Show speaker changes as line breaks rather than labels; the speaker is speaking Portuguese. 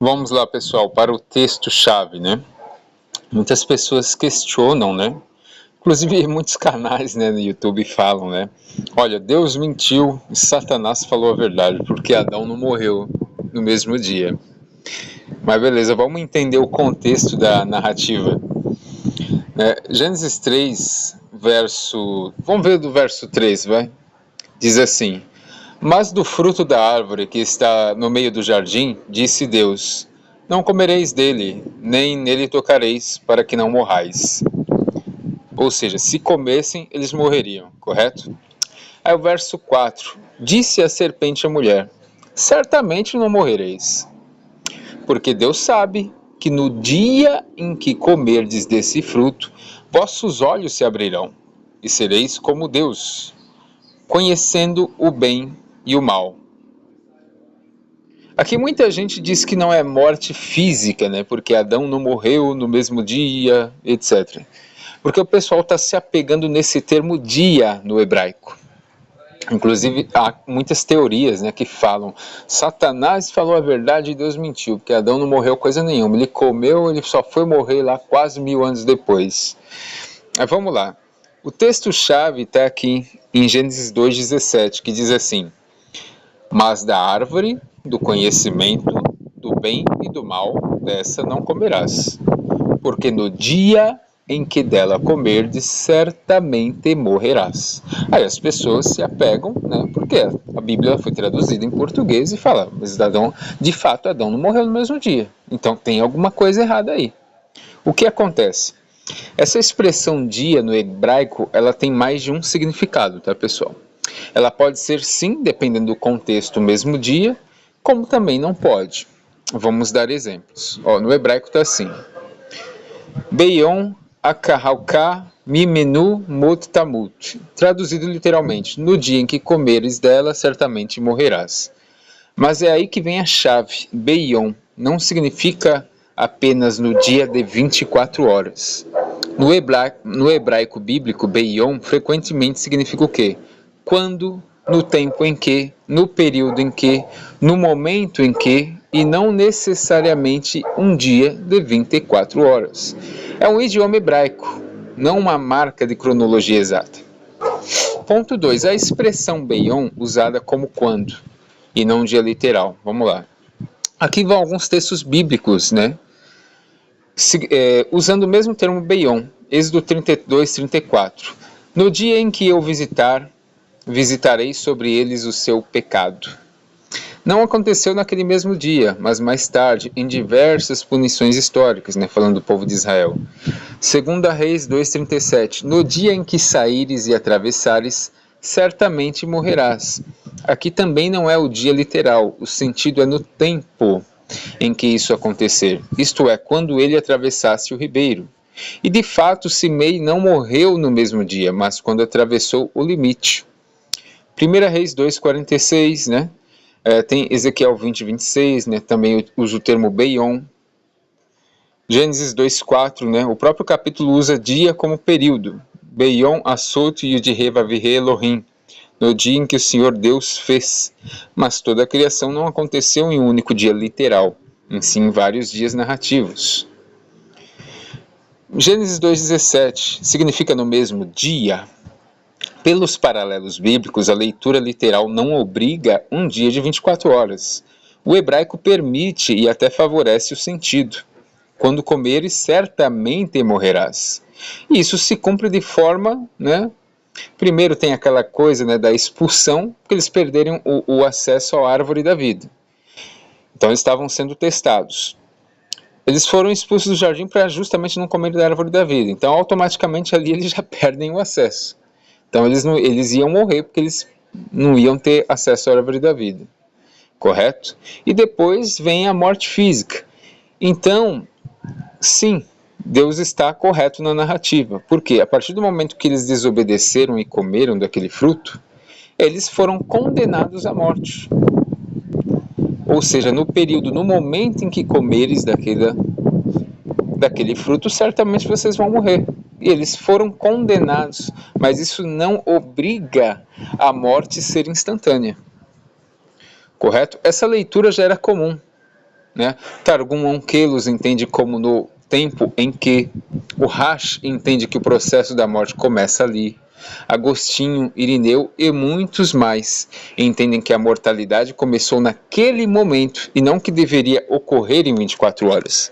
Vamos lá, pessoal, para o texto-chave, né? Muitas pessoas questionam, né? Inclusive, muitos canais, né, no YouTube falam, né? Olha, Deus mentiu e Satanás falou a verdade, porque Adão não morreu no mesmo dia. Mas beleza, vamos entender o contexto da narrativa. Gênesis 3, verso... Vamos ver do verso 3, vai? Diz assim: Mas do fruto da árvore que está no meio do jardim, disse Deus: Não comereis dele, nem nele tocareis, para que não morrais. Ou seja, se comessem, eles morreriam, correto? Aí o verso 4: Disse a serpente à mulher: Certamente não morrereis, porque Deus sabe que no dia em que comerdes desse fruto, vossos olhos se abrirão, e sereis como Deus, conhecendo o bem e o mal. Aqui muita gente diz que não é morte física, né? Porque Adão não morreu no mesmo dia, etc. Porque o pessoal está se apegando nesse termo dia no hebraico. Inclusive há muitas teorias, né, que falam: Satanás falou a verdade e Deus mentiu, porque Adão não morreu coisa nenhuma. Ele comeu, ele só foi morrer lá quase 1000 anos depois. Mas vamos lá. O texto-chave está aqui em Gênesis 2,17, que diz assim: Mas da árvore do conhecimento do bem e do mal, dessa não comerás, porque no dia em que dela comerdes, certamente morrerás. Aí as pessoas se apegam, né, porque a Bíblia foi traduzida em português e fala, mas Adão, de fato, Adão não morreu no mesmo dia. Então tem alguma coisa errada aí. O que acontece? Essa expressão dia no hebraico, ela tem mais de um significado, tá, pessoal? Ela pode ser, sim, dependendo do contexto, o mesmo dia, como também não pode. Vamos dar exemplos. No hebraico está assim: Beion Akahalka Mimenu Mut Tamut. Traduzido literalmente: no dia em que comeres dela, certamente morrerás. Mas é aí que vem a chave. Beion não significa apenas no dia de 24 horas. No hebraico bíblico, Beion frequentemente significa o quê? Quando, no tempo em que, no período em que, no momento em que, e não necessariamente um dia de 24 horas. É um idioma hebraico, não uma marca de cronologia exata. Ponto 2. A expressão Beion usada como quando, e não um dia literal. Vamos lá. Aqui vão alguns textos bíblicos, né? Usando o mesmo termo Beion. Êxodo 32, 34. No dia em que eu visitarei sobre eles o seu pecado. Não aconteceu naquele mesmo dia, mas mais tarde, em diversas punições históricas, né, falando do povo de Israel. 2 Reis 2,37. No dia em que saíres e atravessares, certamente morrerás. Aqui também não é o dia literal, o sentido é no tempo em que isso acontecer, isto é, quando ele atravessasse o ribeiro. E de fato Simei não morreu no mesmo dia, mas quando atravessou o limite. 1 Reis 2,46, né? Tem Ezequiel 20, 26, né? Também usa o termo Beion. Gênesis 2,4, né? O próprio capítulo usa dia como período. Beion Asot Yudhe Vavihe Elohim, no dia em que o Senhor Deus fez. Mas toda a criação não aconteceu em um único dia literal, em sim vários dias narrativos. Gênesis 2,17 significa no mesmo dia. Pelos paralelos bíblicos, a leitura literal não obriga um dia de 24 horas. O hebraico permite e até favorece o sentido. Quando comeres, certamente morrerás. E isso se cumpre de forma, né? Primeiro tem aquela coisa, né, da expulsão, porque eles perderam o acesso à árvore da vida. Então eles estavam sendo testados. Eles foram expulsos do jardim para justamente não comer da árvore da vida. Então automaticamente ali eles já perdem o acesso. Então eles iam morrer porque eles não iam ter acesso à árvore da vida. Correto? E depois vem a morte física. Então, sim, Deus está correto na narrativa. Por quê? A partir do momento que eles desobedeceram e comeram daquele fruto, eles foram condenados à morte. Ou seja, no momento em que comeres daquele fruto, certamente vocês vão morrer. E eles foram condenados, mas isso não obriga a morte ser instantânea. Correto? Essa leitura já era comum. né? Targum Onkelos entende como no tempo em que, o Rash entende que o processo da morte começa ali, Agostinho, Irineu e muitos mais entendem que a mortalidade começou naquele momento e não que deveria ocorrer em 24 horas.